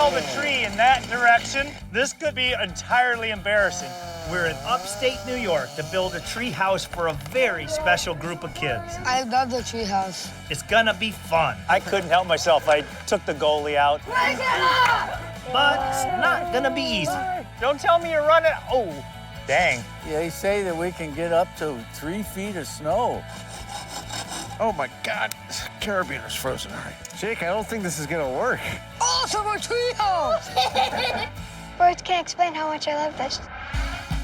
scale the tree in that direction, this could be entirely embarrassing. We're in upstate New York to build a tree house for a very special group of kids. I love the treehouse. It's gonna be fun. I couldn't help myself. I took the goalie out. Break it up! But it's not gonna be easy. Don't tell me you're running. Oh, dang. Yeah, they say that we can get up to 3 feet of snow. Oh my God, this carabinier's frozen. All right. Jake, I don't think this is gonna work. Awesome, a treehouse! Words can't explain how much I love this.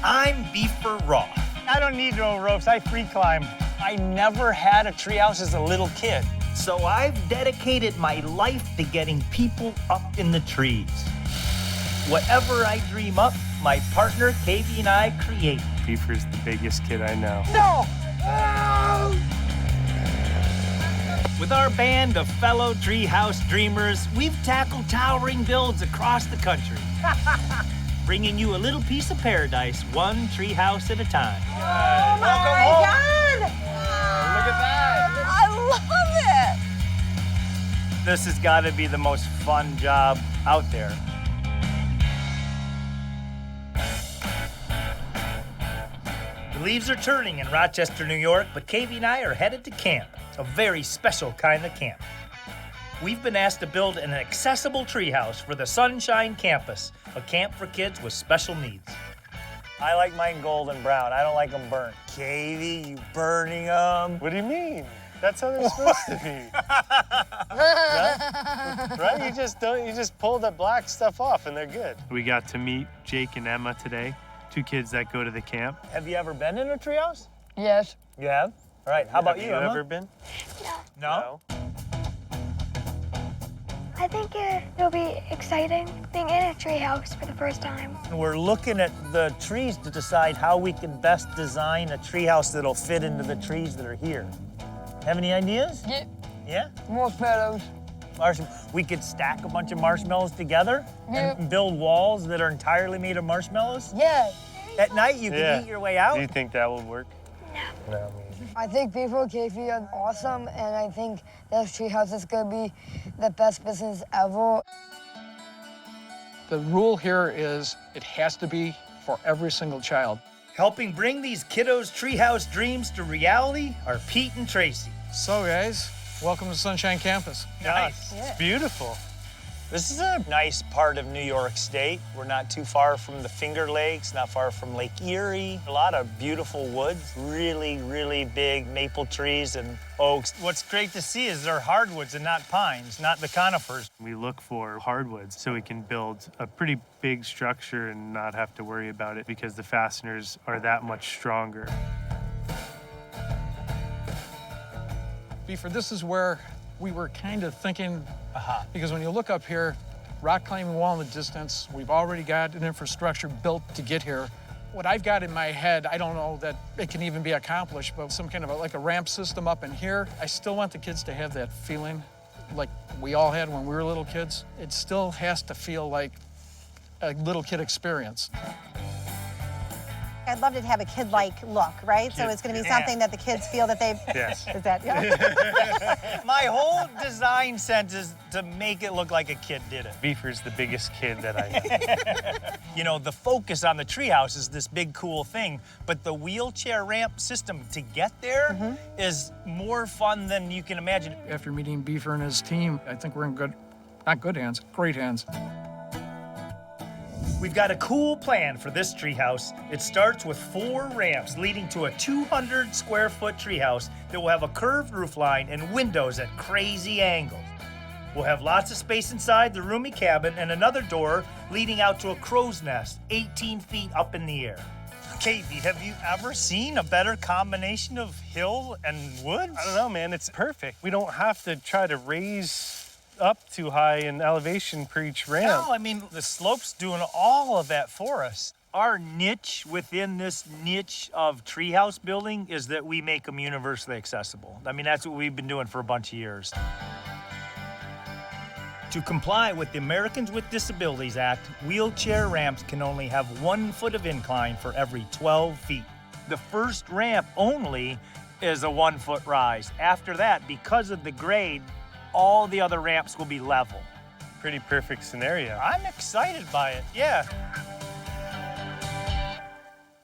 I'm Beefer Roth. I don't need no ropes. I free climb. I never had a treehouse as a little kid. So I've dedicated my life to getting people up in the trees. Whatever I dream up, my partner, Katie, and I create. Beefer's the biggest kid I know. No! With our band of fellow treehouse dreamers, we've tackled towering builds across the country. Bringing you a little piece of paradise, one treehouse at a time. Oh my God! Look at that. I love it! This has got to be the most fun job out there. The leaves are turning in Rochester, New York, but Katie and I are headed to camp, a very special kind of camp. We've been asked to build an accessible treehouse for the Sunshine Campus, a camp for kids with special needs. I like mine golden brown. I don't like them burnt. Katie, you burning them? What do you mean? That's how they're supposed to be. Right? You just pull the black stuff off and they're good. We got to meet Jake and Emma today, 2 kids that go to the camp. Have you ever been in a treehouse? Yes. You have? All right, how about you, Have you Emma? ever been? No? I think it'll be exciting being in a treehouse for the first time. We're looking at the trees to decide how we can best design a treehouse that'll fit into the trees that are here. Have any ideas? Yeah. Yeah? Marshmallows. We could stack a bunch of marshmallows together and build walls that are entirely made of marshmallows. Yeah. At night, you can eat your way out. Do you think that will work? No. I think Beefer and Katie are awesome, and I think this treehouse is gonna be the best business ever. The rule here is it has to be for every single child. Helping bring these kiddos' treehouse dreams to reality are Pete and Tracy. So guys, welcome to Sunshine Campus. Nice. It's beautiful. This is a nice part of New York State. We're not too far from the Finger Lakes, not far from Lake Erie. A lot of beautiful woods, really, really big maple trees and oaks. What's great to see is they're hardwoods and not pines, not the conifers. We look for hardwoods so we can build a pretty big structure and not have to worry about it because the fasteners are that much stronger. Beefer, this is where we were kind of thinking, because when you look up here, rock climbing wall in the distance, we've already got an infrastructure built to get here. What I've got in my head, I don't know that it can even be accomplished, but some kind of like a ramp system up in here. I still want the kids to have that feeling like we all had when we were little kids. It still has to feel like a little kid experience. I'd love to have a kid-like look, right? So it's going to be something that the kids feel that they've... Yes. Is that, yeah? My whole design sense is to make it look like a kid did it. Beefer's the biggest kid that I know. You know, the focus on the treehouse is this big, cool thing, but the wheelchair ramp system to get there is more fun than you can imagine. After meeting Beefer and his team, I think we're in good, not good hands, great hands. We've got a cool plan for this treehouse. It starts with 4 ramps leading to a 200-square-foot treehouse that will have a curved roof line and windows at crazy angles. We'll have lots of space inside the roomy cabin and another door leading out to a crow's nest 18 feet up in the air. Katie, have you ever seen a better combination of hill and woods? I don't know, man. It's perfect. We don't have to try to raise up too high in elevation per each ramp. No, I mean, the slope's doing all of that for us. Our niche within this niche of treehouse building is that we make them universally accessible. I mean, that's what we've been doing for a bunch of years. To comply with the Americans with Disabilities Act, wheelchair ramps can only have 1 foot of incline for every 12 feet. The first ramp only is a 1 foot rise. After that, because of the grade, all the other ramps will be level. pretty perfect scenario. I'm excited by it, yeah.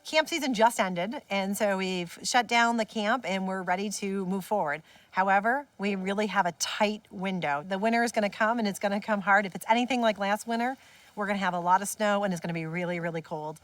Camp season just ended, and so we've shut down the camp and we're ready to move forward. However, we really have a tight window. The winter is gonna come and it's gonna come hard. If it's anything like last winter, we're gonna have a lot of snow and it's gonna be really, really cold.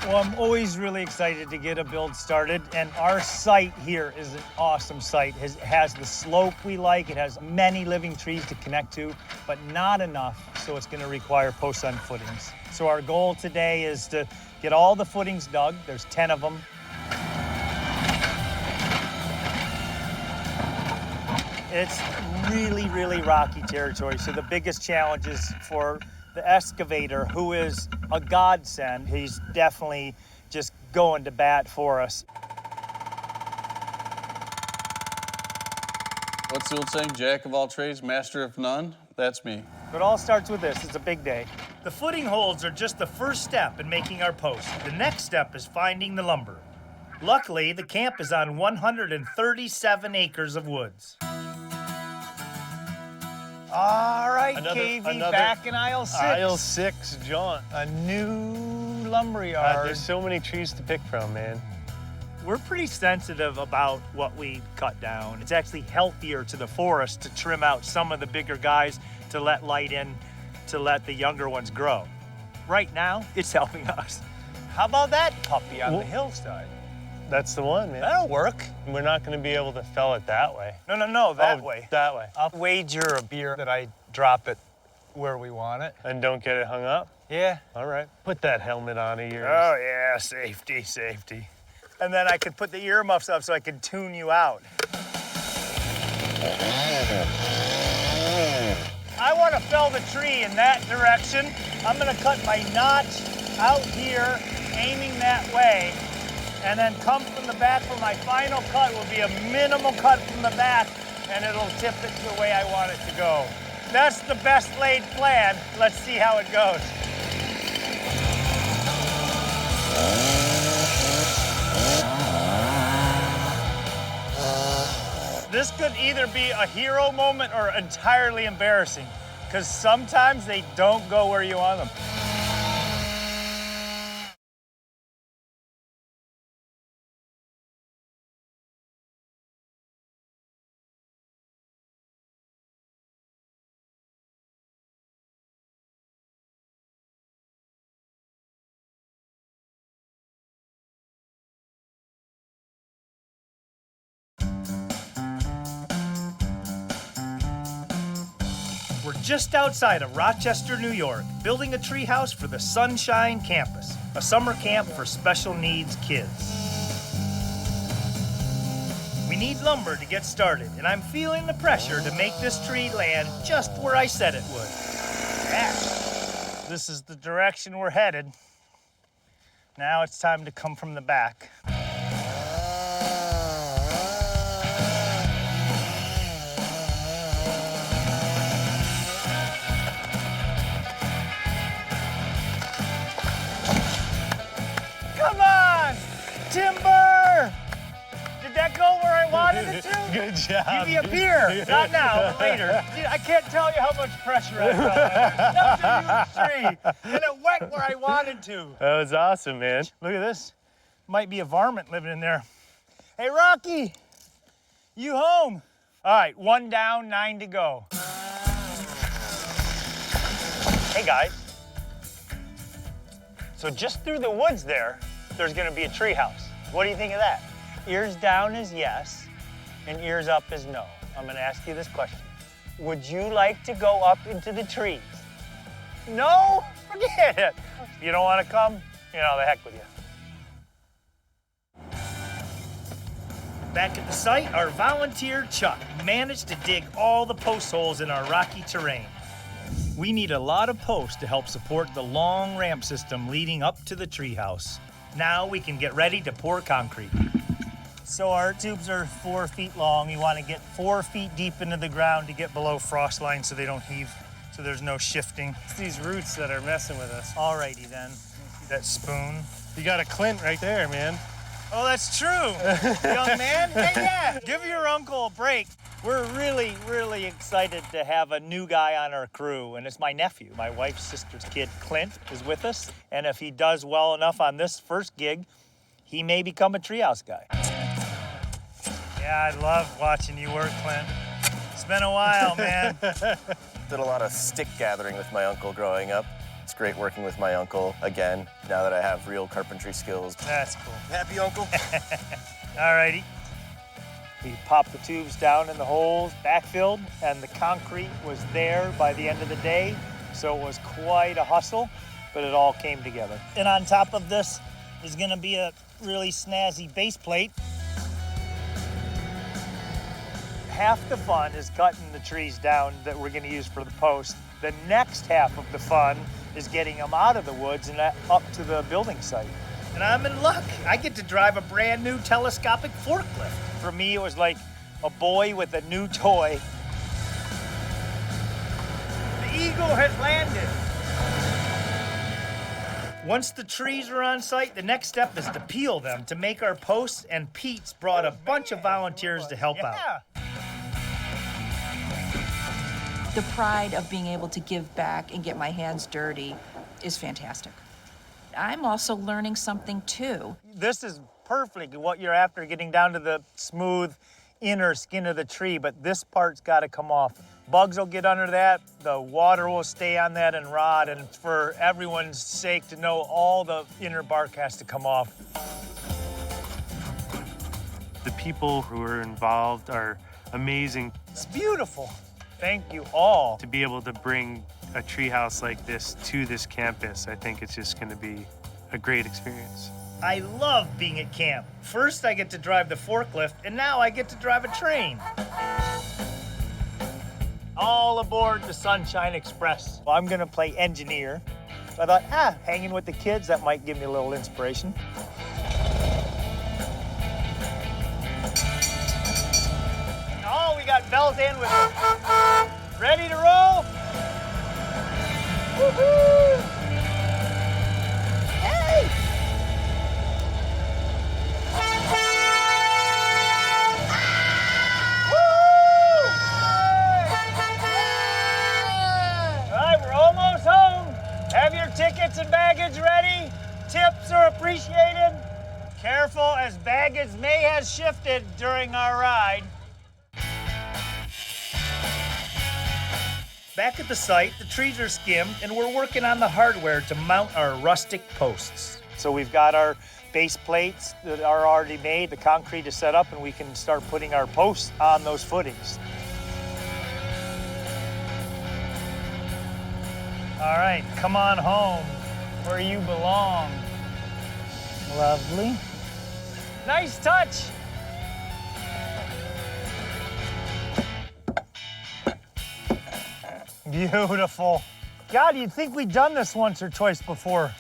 Well, I'm always really excited to get a build started, and our site here is an awesome site. It has the slope we like, it has many living trees to connect to, but not enough, so it's gonna require post-sun footings. So our goal today is to get all the footings dug. There's 10 of them. It's really, really rocky territory, so the biggest challenge is for the excavator, who is a godsend. He's definitely just going to bat for us. What's the old saying? Jack of all trades, master of none? That's me. But it all starts with this. It's a big day. The footing holes are just the first step in making our post. The next step is finding the lumber. Luckily, the camp is on 137 acres of woods. All right, KV, back in aisle 6. Aisle 6 jaunt. A new lumber yard. There's so many trees to pick from, man. We're pretty sensitive about what we cut down. It's actually healthier to the forest to trim out some of the bigger guys to let light in, to let the younger ones grow. Right now, it's helping us. How about that puppy on the hillside? That's the one, man. That'll work. We're not going to be able to fell it that way. No, that way. That way. I'll wager a beer that I drop it where we want it. And don't get it hung up? Yeah. All right. Put that helmet on of yours. Oh, yeah, safety. And then I could put the earmuffs up so I could tune you out. I want to fell the tree in that direction. I'm going to cut my notch out here, aiming that way, and then come from the back for my final cut will be a minimal cut from the back, and it'll tip it the way I want it to go. That's the best laid plan. Let's see how it goes. This could either be a hero moment or entirely embarrassing, because sometimes they don't go where you want them. We're just outside of Rochester, New York, building a treehouse for the Sunshine Campus, a summer camp for special needs kids. We need lumber to get started, and I'm feeling the pressure to make this tree land just where I said it would. Yeah. This is the direction we're headed. Now it's time to come from the back. Come on! Timber! Did that go where I wanted it to? Good job. Give me a beer. Not now, but later. Dude, I can't tell you how much pressure I felt. That was a huge tree, and it went where I wanted to. That was awesome, man. Look at this. Might be a varmint living in there. Hey, Rocky, you home? All right, 1 down, 9 to go. Hey, guys. So just through the woods there's gonna be a treehouse. What do you think of that? Ears down is yes, and ears up is no. I'm gonna ask you this question. Would you like to go up into the trees? No? Forget it. If you don't wanna come, the heck with you. Back at the site, our volunteer Chuck managed to dig all the post holes in our rocky terrain. We need a lot of posts to help support the long ramp system leading up to the treehouse. Now we can get ready to pour concrete. So our tubes are 4 feet long. You want to get 4 feet deep into the ground to get below frost line so they don't heave, so there's no shifting. It's these roots that are messing with us. Alrighty then. See that spoon? You got a Clint right there, man. Oh, that's true. Young man, hey, yeah, give your uncle a break. We're really, really excited to have a new guy on our crew, and it's my nephew. My wife's sister's kid, Clint, is with us, and if he does well enough on this first gig, he may become a Treehouse guy. Yeah, I love watching you work, Clint. It's been a while, man. Did a lot of stick gathering with my uncle growing up. It's great working with my uncle again, now that I have real carpentry skills. That's cool. Happy, Uncle? All righty. We popped the tubes down in the holes, backfilled, and the concrete was there by the end of the day, so it was quite a hustle, but it all came together. And on top of this is gonna be a really snazzy base plate. Half the fun is cutting the trees down that we're gonna use for the post. The next half of the fun is getting them out of the woods and up to the building site. And I'm in luck. I get to drive a brand new telescopic forklift. For me, it was like a boy with a new toy. The eagle has landed. Once the trees are on site, the next step is to peel them to make our posts, and Pete's brought a bunch of volunteers to help out. The pride of being able to give back and get my hands dirty is fantastic. I'm also learning something too. This is perfect what you're after, getting down to the smooth inner skin of the tree, but this part's got to come off. Bugs will get under that, the water will stay on that and rot, and for everyone's sake to know all the inner bark has to come off. The people who are involved are amazing. It's beautiful. Thank you all. To be able to bring a treehouse like this to this campus, I think it's just going to be a great experience. I love being at camp. First, I get to drive the forklift, and now I get to drive a train. All aboard the Sunshine Express. Well, I'm going to play engineer. So I thought, hanging with the kids, that might give me a little inspiration. Oh, we got bells in with us. Ready to roll? Woohoo! Hey! All right, we're almost home. Have your tickets and baggage ready. Tips are appreciated. Careful, as baggage may have shifted during our ride. Back at the site, the trees are skimmed, and we're working on the hardware to mount our rustic posts. So we've got our base plates that are already made, the concrete is set up, and we can start putting our posts on those footings. All right, come on home, where you belong. Lovely. Nice touch. Beautiful. God, you'd think we'd done this once or twice before.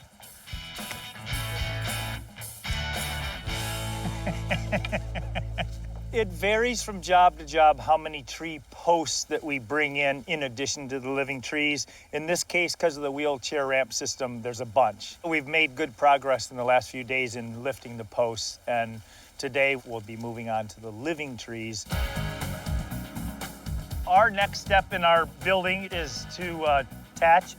It varies from job to job how many tree posts that we bring in addition to the living trees. In this case, because of the wheelchair ramp system, there's a bunch. We've made good progress in the last few days in lifting the posts, and today we'll be moving on to the living trees. Our next step in our building is to attach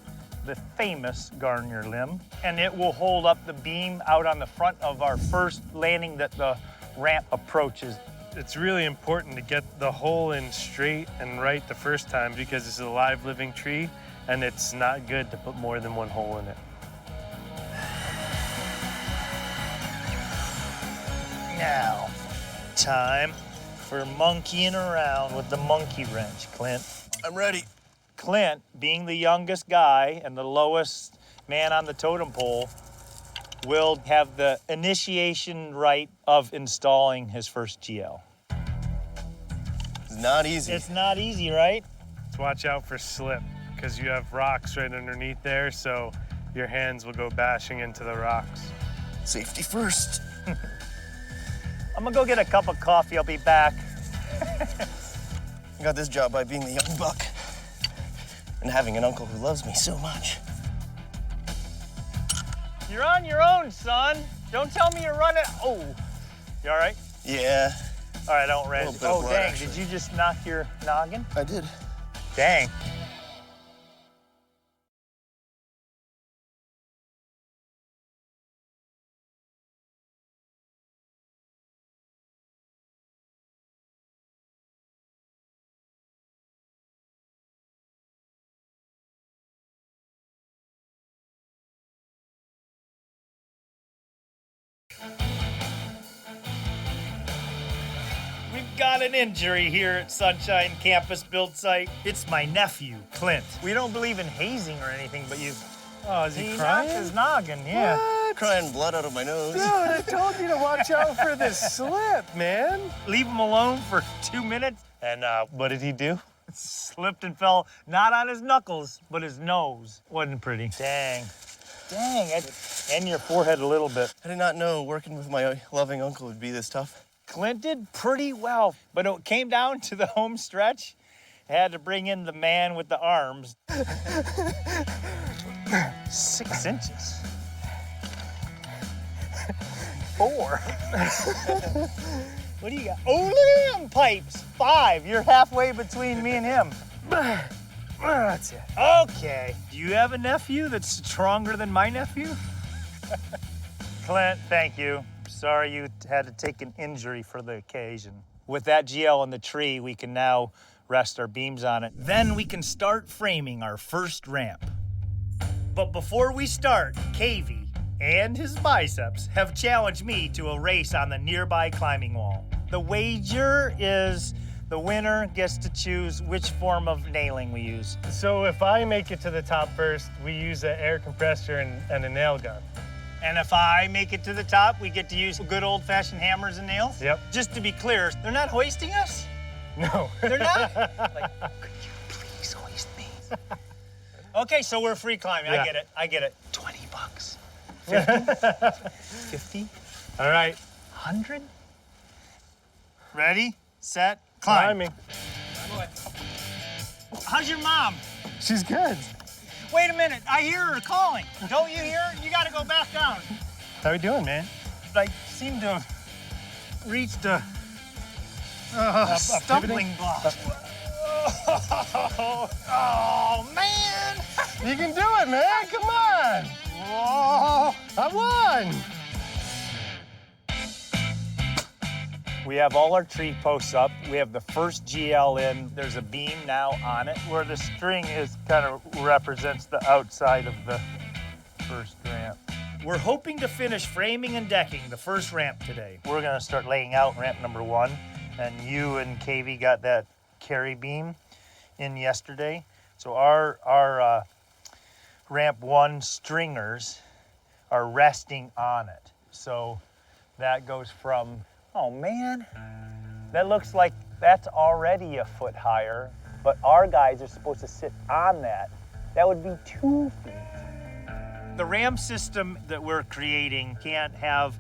the famous Garnier limb, and it will hold up the beam out on the front of our first landing that the ramp approaches. It's really important to get the hole in straight and right the first time because it's a live living tree and it's not good to put more than one hole in it. Now, time for monkeying around with the monkey wrench, Clint. I'm ready. Clint, being the youngest guy and the lowest man on the totem pole, will have the initiation right of installing his first GL. It's not easy. It's not easy, right? Let's watch out for slip because you have rocks right underneath there, so your hands will go bashing into the rocks. Safety first. I'm gonna go get a cup of coffee. I'll be back. I got this job by being the young buck and having an uncle who loves me so much. You're on your own, son. Don't tell me you're running. Oh, You all right? Yeah. All right, I don't rest. Little bit of Oh, blood, dang, actually. did you just knock your noggin? I did. Dang. We've got an injury here at Sunshine Campus Build Site. It's my nephew, Clint. We don't believe in hazing or anything, but Oh, is he he knocked crying? his noggin, yeah. Crying blood out of my nose. Dude, I told you to watch out for this slip, man. Leave him alone for 2 minutes. And what did he do? Slipped and fell, not on his knuckles, but his nose. Wasn't pretty. Dang. Dang, and your forehead a little bit. I did not know working with my loving uncle would be this tough. Clint did pretty well, but it came down to the home stretch. I had to bring in the man with the arms. 6 inches. 4. What do you got? Oh, look at them pipes. 5. You're halfway between me and him. That's it. Okay. Do you have a nephew that's stronger than my nephew? Clint, thank you. Sorry you had to take an injury for the occasion. With that GL on the tree, we can now rest our beams on it. Then we can start framing our first ramp. But before we start, KV and his biceps have challenged me to a race on the nearby climbing wall. The wager is the winner gets to choose which form of nailing we use. So if I make it to the top first, we use an air compressor and a nail gun. And if I make it to the top, we get to use good old-fashioned hammers and nails? Yep. Just to be clear, they're not hoisting us? No. They're not? Like, could you please hoist me? Okay, so we're free climbing. Yeah. I get it. $20. 50? 50? All right. 100? Ready, set, climb. Climbing. How's your mom? She's good. Wait a minute, I hear her calling. Don't you hear her? You gotta go back down. How we doing, man? I seem to have reached a stumbling block. Oh, man! You can do it, man. Come on. Whoa! I won. We have all our tree posts up. We have the first GL in. There's a beam now on it where the string is kind of represents the outside of the first ramp. We're hoping to finish framing and decking the first ramp today. We're gonna start laying out ramp number 1, and you and KV got that carry beam in yesterday. So our ramp 1 stringers are resting on it. So that goes from, oh man, that looks like that's already a foot higher, but our guys are supposed to sit on that. That would be 2 feet. The ramp system that we're creating can't have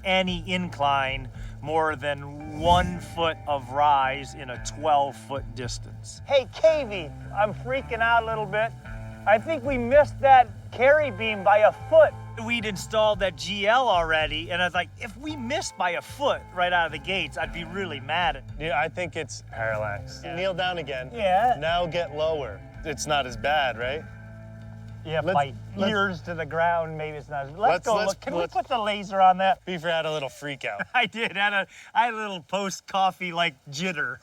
any incline more than 1 foot of rise in a 12-foot distance. Hey, KV, I'm freaking out a little bit. I think we missed that carry beam by a foot. We'd installed that GL already, and I was like, if we missed by a foot right out of the gates, I'd be really mad at Yeah, I think it's parallax. Yeah. Kneel down again. Yeah. Now get lower. It's not as bad, right? Yeah, Let's- my ears to the ground, maybe it's not. Let's go let's- look. Can we let's- put the laser on that? Beaver had a little freak out. I did. I had a little post-coffee like jitter.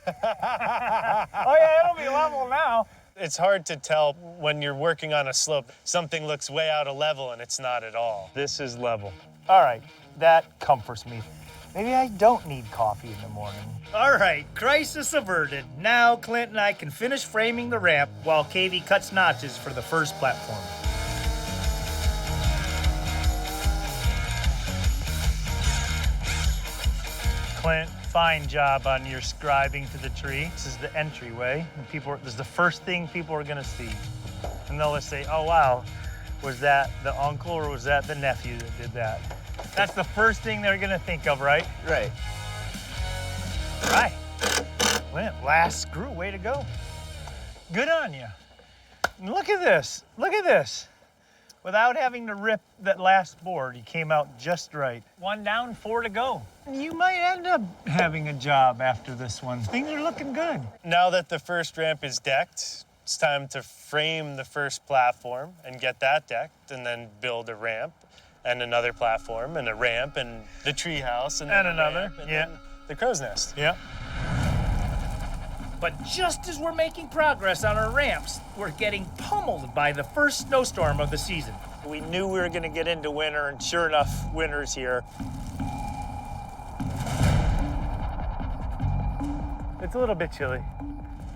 Oh yeah, it'll be level now. It's hard to tell when you're working on a slope. Something looks way out of level and it's not at all. This is level. All right, that comforts me. Maybe I don't need coffee in the morning. All right, crisis averted. Now Clint and I can finish framing the ramp while KV cuts notches for the first platform. Clint, fine job on your scribing to the tree. This is the entryway, and this is the first thing people are gonna see. And they'll just say, oh wow, was that the uncle or was that the nephew that did that? That's the first thing they're gonna think of, right? Right. Right. Clint, last screw, way to go. Good on you. Look at this, look at this. Without having to rip that last board, he came out just right. 1 down, 4 to go. You might end up having a job after this one. Things are looking good. Now that the first ramp is decked, it's time to frame the first platform and get that decked, and then build a ramp and another platform and a ramp and the treehouse and then another. And then the crow's nest. Yep. But just as we're making progress on our ramps, we're getting pummeled by the first snowstorm of the season. We knew we were going to get into winter, and sure enough, winter's here. It's a little bit chilly.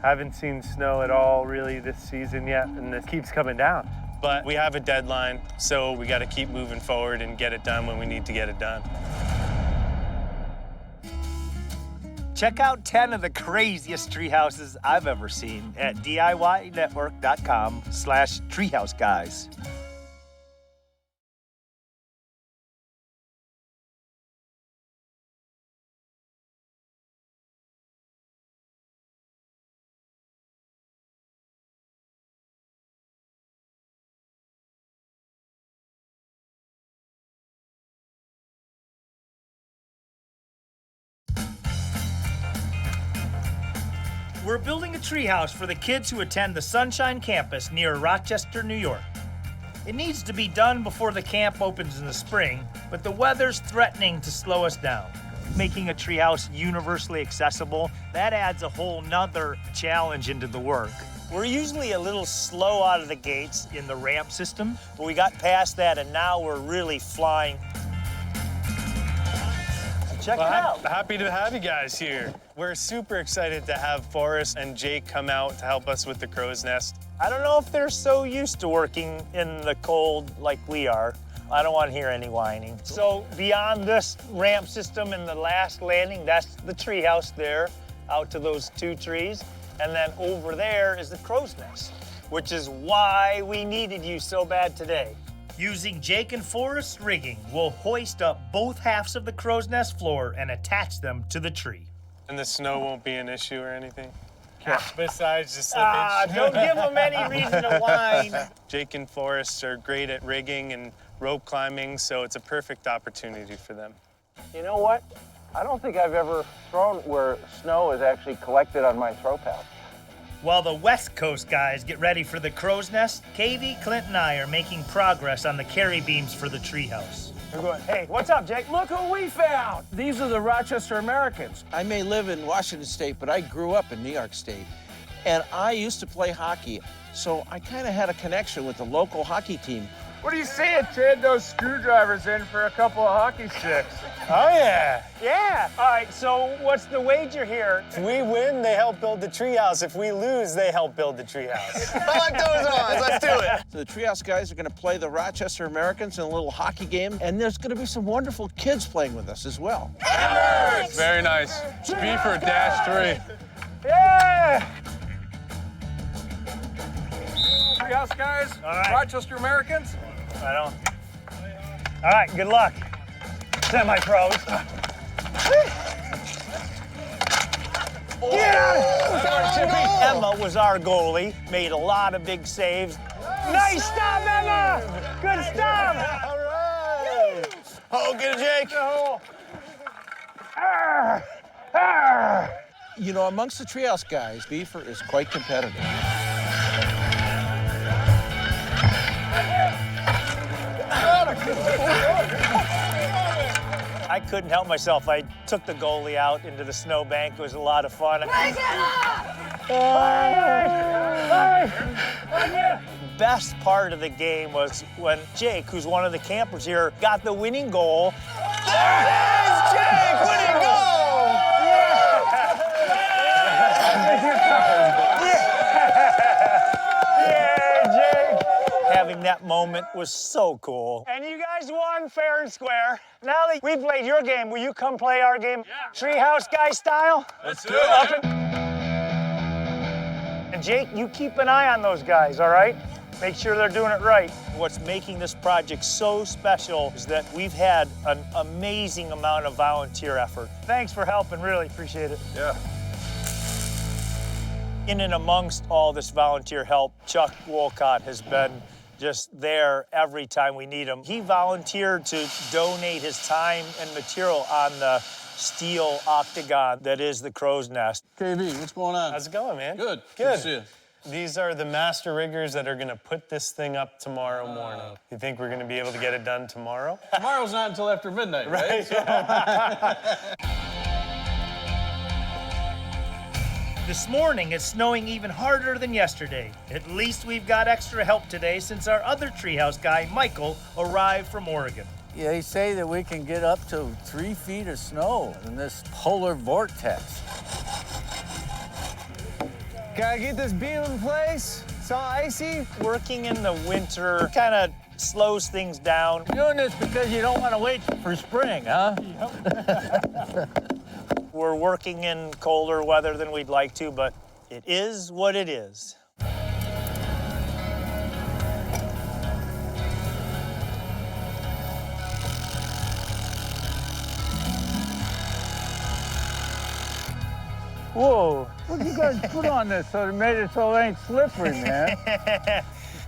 Haven't seen snow at all really this season yet, and it keeps coming down. But we have a deadline, so we got to keep moving forward and get it done when we need to get it done. Check out 10 of the craziest tree houses I've ever seen at DIYnetwork.com/treehouseguys. We're building a treehouse for the kids who attend the Sunshine Campus near Rochester, New York. It needs to be done before the camp opens in the spring, but the weather's threatening to slow us down. Making a treehouse universally accessible, that adds a whole nother challenge into the work. We're usually a little slow out of the gates in the ramp system, but we got past that and now we're really flying. Check it out. Happy to have you guys here. We're super excited to have Forrest and Jake come out to help us with the crow's nest. I don't know if they're so used to working in the cold like we are. I don't want to hear any whining. So beyond this ramp system and the last landing, that's the treehouse there, out to those 2 trees. And then over there is the crow's nest, which is why we needed you so bad today. Using Jake and Forrest's rigging, we'll hoist up both halves of the crow's nest floor and attach them to the tree. And the snow won't be an issue or anything? Besides the slippage? Don't give them any reason to whine. Jake and Forrest are great at rigging and rope climbing, so it's a perfect opportunity for them. You know what? I don't think I've ever thrown where snow is actually collected on my throw path. While the West Coast guys get ready for the crow's nest, KV, Clint, and I are making progress on the carry beams for the treehouse. We're going, hey, what's up, Jake? Look who we found! These are the Rochester Americans. I may live in Washington State, but I grew up in New York State. And I used to play hockey, so I kind of had a connection with the local hockey team. What do you say I trade those screwdrivers in for a couple of hockey sticks? Oh, yeah. Yeah. All right, so what's the wager here? If we win, they help build the treehouse. If we lose, they help build the treehouse. I like those odds. Let's do it. So the Treehouse guys are going to play the Rochester Americans in a little hockey game, and there's going to be some wonderful kids playing with us as well. Very nice. Beaver -3. Yeah! Treehouse guys, All right. Rochester Americans. Right on. All right, good luck. Semi-pros. Emma was our goalie, made a lot of big saves. Nice stop, Emma! Good stop! All right. Oh, get it, Jake. You know, amongst the Treehouse guys, Beaver is quite competitive. I couldn't help myself. I took the goalie out into the snowbank. It was a lot of fun. Best part of the game was when Jake, who's one of the campers here, got the winning goal. There it is, Jake, winning goal! Having that moment was so cool. And you guys won fair and square. Now that we played your game, will you come play our game? Yeah. Treehouse guy style? Let's do it. And Jake, you keep an eye on those guys, all right? Make sure they're doing it right. What's making this project so special is that we've had an amazing amount of volunteer effort. Thanks for helping, really appreciate it. Yeah. In and amongst all this volunteer help, Chuck Wolcott has been just there every time we need him. He volunteered to donate his time and material on the steel octagon that is the crow's nest. KB, what's going on? How's it going, man? Good. Good. to see you. These are the master riggers that are gonna put this thing up tomorrow morning. You think we're gonna be able to get it done tomorrow? Tomorrow's not until after midnight, right? This morning, it's snowing even harder than yesterday. At least we've got extra help today since our other treehouse guy, Michael, arrived from Oregon. Yeah, they say that we can get up to 3 feet of snow in this polar vortex. Gotta get this beam in place. It's all icy. Working in the winter kind of slows things down. Doing this because you don't want to wait for spring, huh? We're working in colder weather than we'd like to, but it is what it is. Whoa, what you guys put on this so it made it so it ain't slippery, man?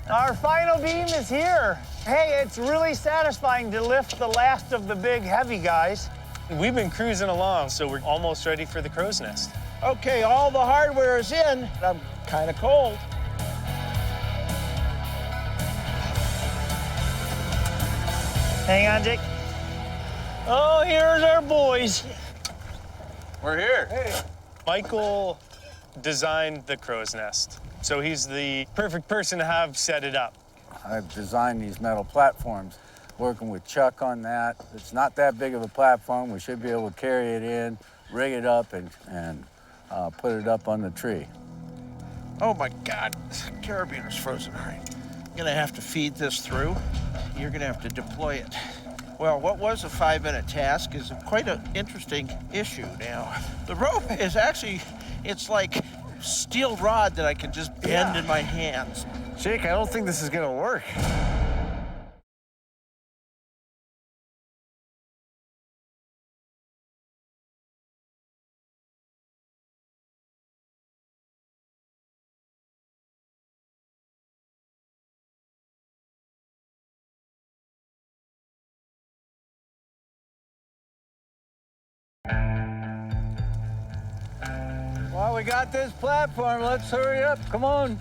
Our final beam is here. Hey, it's really satisfying to lift the last of the big heavy guys. We've been cruising along, so we're almost ready for the crow's nest. Okay, all the hardware is in. I'm kind of cold. Hang on, Jake. Oh, here's our boys. We're here. Hey. Michael designed the crow's nest, so he's the perfect person to have set it up. I've designed these metal platforms, working with Chuck on that. It's not that big of a platform. We should be able to carry it in, rig it up, and put it up on the tree. Oh my God, carabiner's frozen. All right, I'm gonna have to feed this through. You're gonna have to deploy it. Well, what was a 5-minute task is quite an interesting issue now. The rope is actually, it's like steel rod that I can just bend in my hands. Jake, I don't think this is gonna work. Well, we got this platform. Let's hurry up. Come on.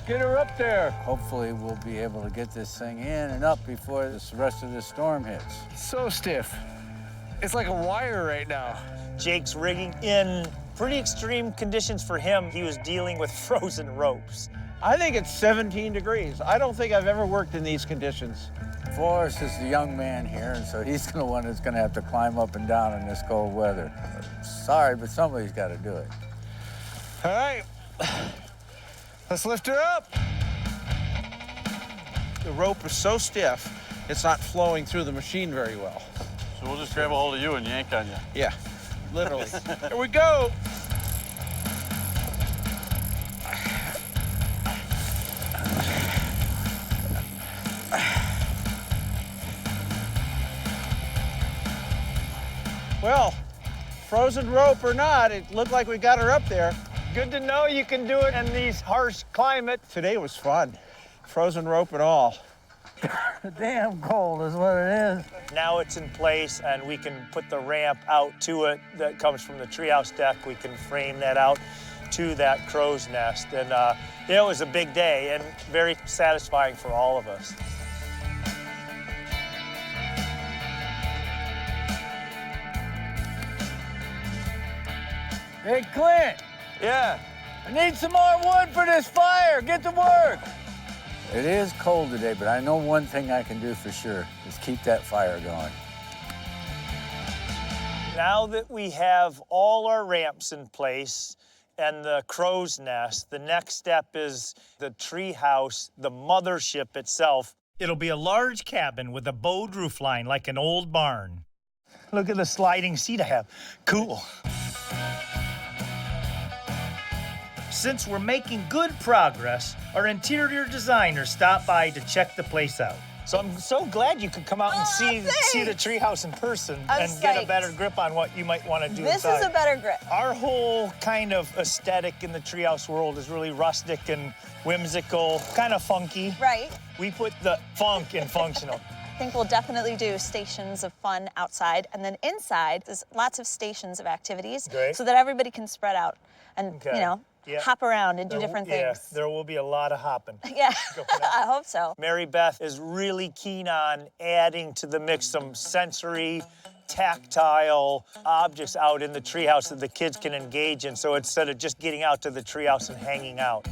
Get her up there. Hopefully, we'll be able to get this thing in and up before the rest of the storm hits. So stiff. It's like a wire right now. Jake's rigging in pretty extreme conditions for him. He was dealing with frozen ropes. I think it's 17 degrees. I don't think I've ever worked in these conditions. Forrest is the young man here, and so he's the one that's going to have to climb up and down in this cold weather. Sorry, but somebody's got to do it. All right, let's lift her up. The rope is so stiff, it's not flowing through the machine very well. So we'll just grab a hold of you and yank on you. Yeah, literally. Here we go. Well, frozen rope or not, it looked like we got her up there. Good to know you can do it in these harsh climate. Today was fun. Frozen rope and all. Damn cold is what it is. Now it's in place, and we can put the ramp out to it that comes from the treehouse deck. We can frame that out to that crow's nest. And it was a big day and very satisfying for all of us. Hey, Clint. Yeah. I need some more wood for this fire. Get to work. It is cold today, but I know one thing I can do for sure is keep that fire going. Now that we have all our ramps in place and the crow's nest, the next step is the treehouse, the mothership itself. It'll be a large cabin with a bowed roofline like an old barn. Look at the sliding seat I have. Cool. Since we're making good progress, our interior designer stopped by to check the place out. So I'm so glad you could come out and see the treehouse in person and get a better grip on what you might want to do This inside. is a better grip. Our whole kind of aesthetic in the treehouse world is really rustic and whimsical, kind of funky. Right. We put the funk in functional. I think we'll definitely do stations of fun outside, and then inside, there's lots of stations of activities so that everybody can spread out and, you know, hop around and do different things. There will be a lot of hopping. Yeah, I hope so. Mary Beth is really keen on adding to the mix some sensory, tactile objects out in the treehouse that the kids can engage in. So instead of just getting out to the treehouse and hanging out.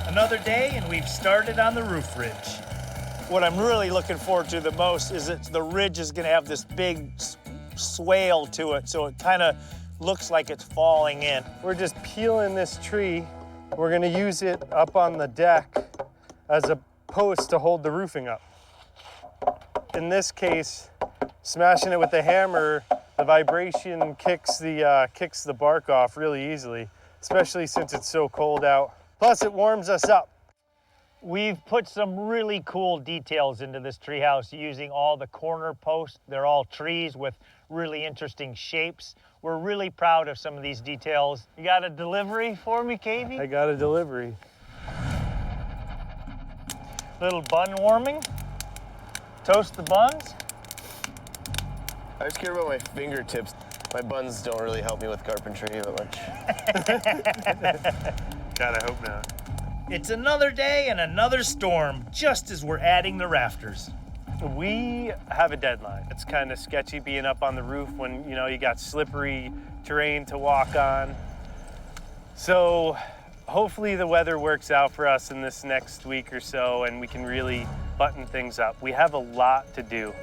Another day, and we've started on the roof ridge. What I'm really looking forward to the most is that the ridge is gonna have this big swale to it, so it kind of looks like it's falling in. We're just peeling this tree. We're gonna use it up on the deck as a post to hold the roofing up. In this case, smashing it with the hammer, the vibration kicks the bark off really easily, especially since it's so cold out. Plus, it warms us up. We've put some really cool details into this treehouse using all the corner posts. They're all trees with really interesting shapes. We're really proud of some of these details. You got a delivery for me, Kavy? I got a delivery. Little bun warming. Toast the buns. I just care about my fingertips. My buns don't really help me with carpentry that much. God, I hope not. It's another day and another storm, just as we're adding the rafters. We have a deadline. It's kind of sketchy being up on the roof when, you know, you got slippery terrain to walk on. So hopefully the weather works out for us in this next week or so and we can really button things up. We have a lot to do.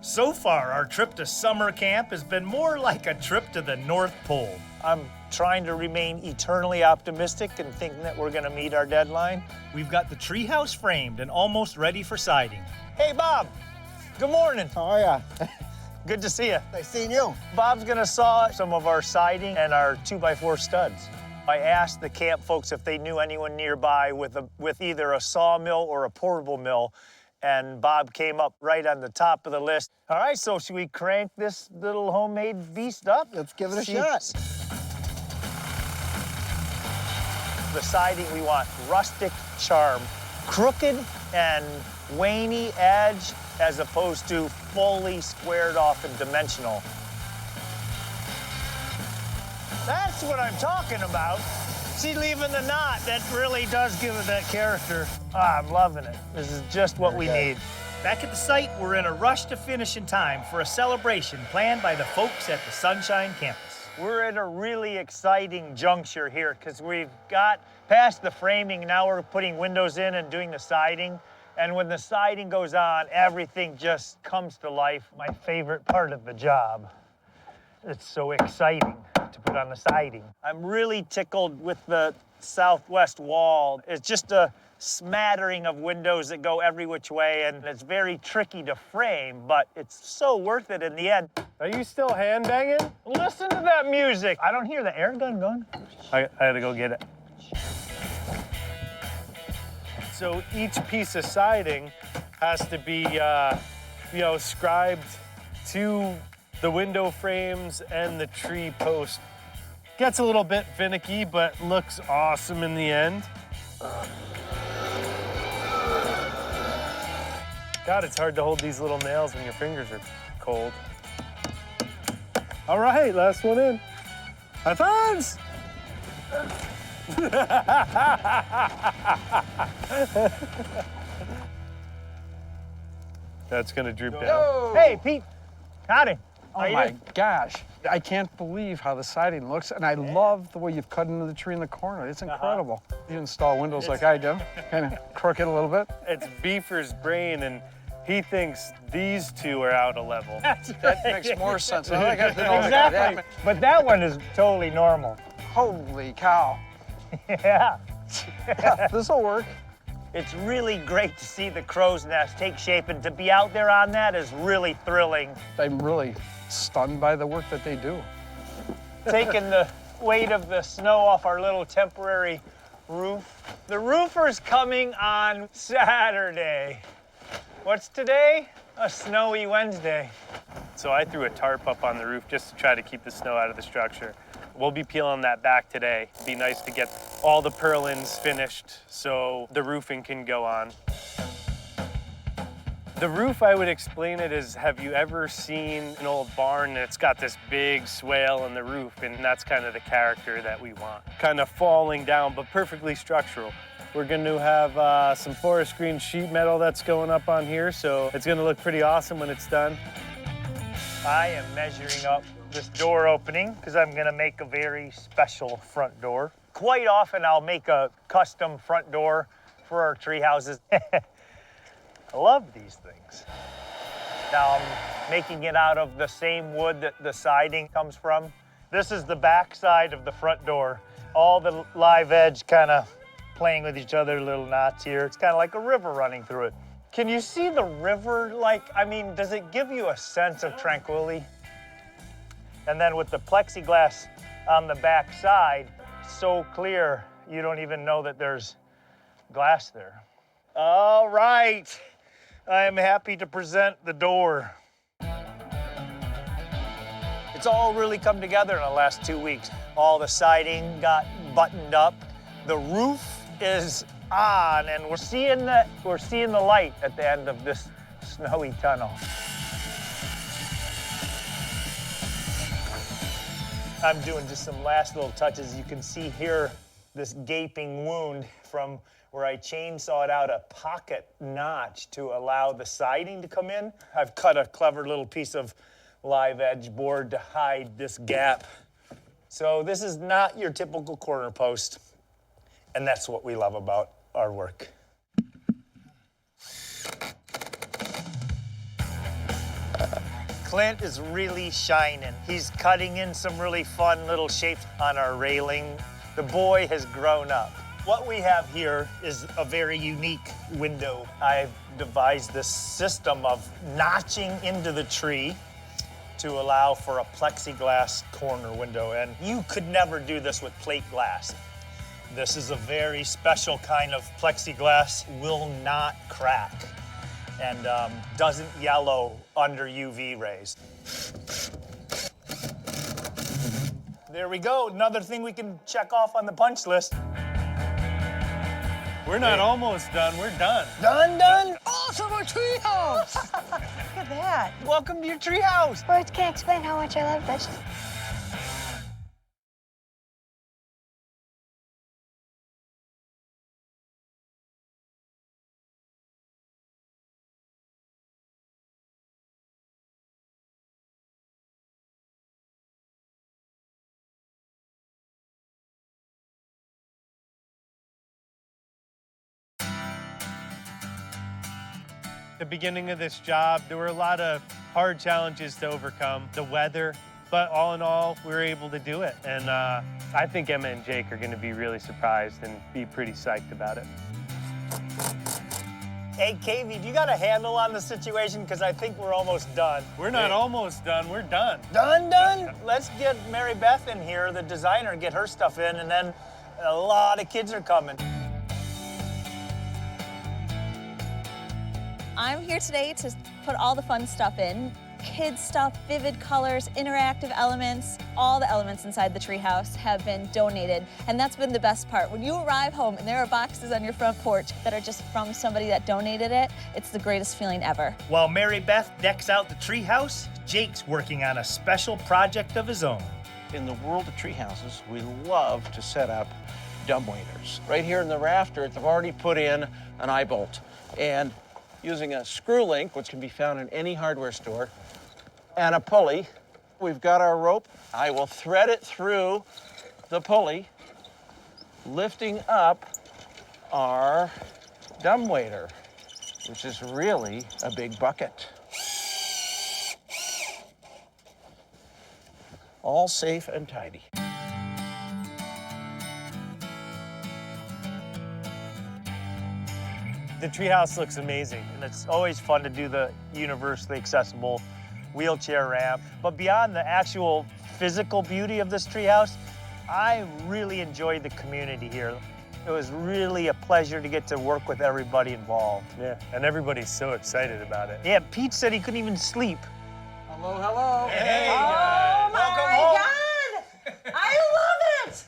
So far, our trip to summer camp has been more like a trip to the North Pole. I'm trying to remain eternally optimistic and thinking that we're gonna meet our deadline. We've got the treehouse framed and almost ready for siding. Hey, Bob, good morning. How are ya? Good to see you. Nice seeing you. Bob's gonna saw some of our siding and our 2x4 studs. I asked the camp folks if they knew anyone nearby with either a sawmill or a portable mill, and Bob came up right on the top of the list. All right, so should we crank this little homemade beast up? Let's give it a shot. The siding we want rustic charm, crooked and waney edge as opposed to fully squared off and dimensional. That's what I'm talking about. See, leaving the knot, that really does give it that character. Ah, I'm loving it. This is just what we need. Back at the site, we're in a rush to finish in time for a celebration planned by the folks at the Sunshine Campus. We're at a really exciting juncture here because we've got past the framing, now we're putting windows in and doing the siding. And when the siding goes on, everything just comes to life. My favorite part of the job. It's so exciting to put on the siding. I'm really tickled with the southwest wall. It's just a smattering of windows that go every which way, and it's very tricky to frame, but it's so worth it in the end. Are you still hand banging? Listen to that music. I don't hear the air gun going. I had to go get it. So each piece of siding has to be, you know, scribed to the window frames and the tree post. Gets a little bit finicky, but looks awesome in the end. God, it's hard to hold these little nails when your fingers are cold. All right, last one in. High fives! That's gonna droop down. Yo. Hey, Pete. Howdy. Oh my gosh. I can't believe how the siding looks, and I love the way you've cut into the tree in the corner. It's incredible. You install windows like I do, kind of crook it a little bit. It's Beefer's brain, and He thinks these two are out of level. That makes more sense. I gotta know Exactly. But that one is totally normal. Holy cow. Yeah. This'll work. It's really great to see the crow's nest take shape, and to be out there on that is really thrilling. I'm really stunned by the work that they do. Taking the weight of the snow off our little temporary roof. The roofer's coming on Saturday. What's today? A snowy Wednesday. So I threw a tarp up on the roof just to try to keep the snow out of the structure. We'll be peeling that back today. It'd be nice to get all the purlins finished so the roofing can go on. The roof, I would explain it as, have you ever seen an old barn that's got this big swale in the roof? And that's kind of the character that we want. Kind of falling down, but perfectly structural. We're going to have some forest green sheet metal that's going up on here, so it's going to look pretty awesome when it's done. I am measuring up this door opening because I'm going to make a very special front door. Quite often I'll make a custom front door for our tree houses. I love these things. Now I'm making it out of the same wood that the siding comes from. This is the back side of the front door. All the live edge kind of playing with each other, little knots here. It's kind of like a river running through it. Can you see the river? Does it give you a sense of tranquility? And then with the plexiglass on the back side, so clear, you don't even know that there's glass there. All right, I am happy to present the door. It's all really come together in the last 2 weeks. All the siding got buttoned up. The roof is on, and we're seeing the light at the end of this snowy tunnel. I'm doing just some last little touches. You can see here this gaping wound from where I chainsawed out a pocket notch to allow the siding to come in. I've cut a clever little piece of live edge board to hide this gap. So this is not your typical corner post, and that's what we love about our work. Clint is really shining. He's cutting in some really fun little shapes on our railing. The boy has grown up. What we have here is a very unique window. I've devised this system of notching into the tree to allow for a plexiglass corner window, and you could never do this with plate glass. This is a very special kind of plexiglass, will not crack, and doesn't yellow under UV rays. There we go, another thing we can check off on the punch list. We're not almost done, we're done. Done? Awesome, our treehouse! Look at that. Welcome to your treehouse. Words can't explain how much I love this. The beginning of this job, there were a lot of hard challenges to overcome, the weather, but all in all, we were able to do it. And I think Emma and Jake are gonna be really surprised and be pretty psyched about it. Hey, KV, do you got a handle on the situation? Because I think we're almost done. We're not almost done, we're done. Done? Let's get Mary Beth in here, the designer, and get her stuff in, and then a lot of kids are coming. I'm here today to put all the fun stuff in. Kids stuff, vivid colors, interactive elements. All the elements inside the treehouse have been donated, and that's been the best part. When you arrive home and there are boxes on your front porch that are just from somebody that donated it, it's the greatest feeling ever. While Mary Beth decks out the treehouse, Jake's working on a special project of his own. In the world of tree houses, we love to set up dumb waiters. Right here in the rafter, I've already put in an eye bolt. And using a screw link, which can be found in any hardware store, and a pulley, we've got our rope. I will thread it through the pulley, lifting up our dumbwaiter. which is really a big bucket. All safe and tidy. The treehouse looks amazing, and it's always fun to do the universally accessible wheelchair ramp. But beyond the actual physical beauty of this treehouse, I really enjoyed the community here. It was really a pleasure to get to work with everybody involved. Yeah, and everybody's so excited about it. Yeah, Pete said he couldn't even sleep. Hello, hello. Hey, Oh my welcome home. God! I love it!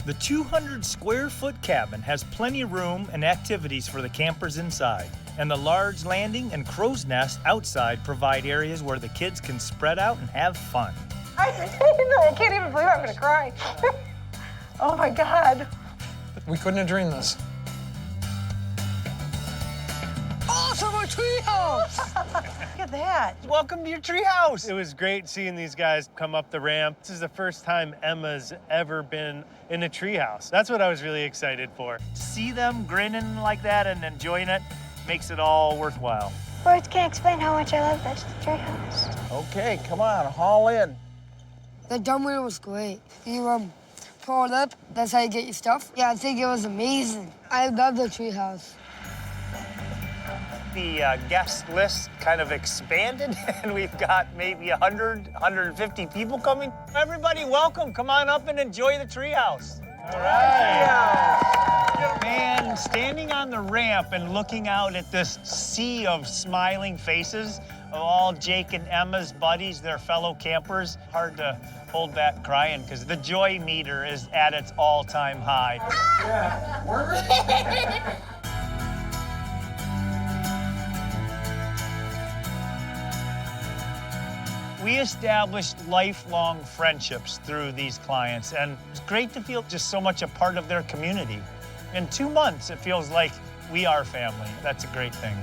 The 200-square-foot cabin has plenty of room and activities for the campers inside. And the large landing and crow's nest outside provide areas where the kids can spread out and have fun. I can't even believe I'm gonna cry. Oh my God. We couldn't have dreamed this. Awesome, a treehouse! Look at that. Welcome to your treehouse. It was great seeing these guys come up the ramp. This is the first time Emma's ever been in a treehouse. That's what I was really excited for. To see them grinning like that and enjoying it makes it all worthwhile. Words can't explain how much I love this treehouse. Okay, come on, haul in. The dumbwaiter was great. You pull it up, that's how you get your stuff. Yeah, I think it was amazing. I love the treehouse. The guest list kind of expanded, and we've got maybe 100, 150 people coming. Everybody, welcome. Come on up and enjoy the treehouse. All right. Man, standing on the ramp and looking out at this sea of smiling faces of all Jake and Emma's buddies, their fellow campers, hard to hold back crying because the joy meter is at its all-time high. We established lifelong friendships through these clients, and it's great to feel just so much a part of their community. In 2 months, it feels like we are family. That's a great thing.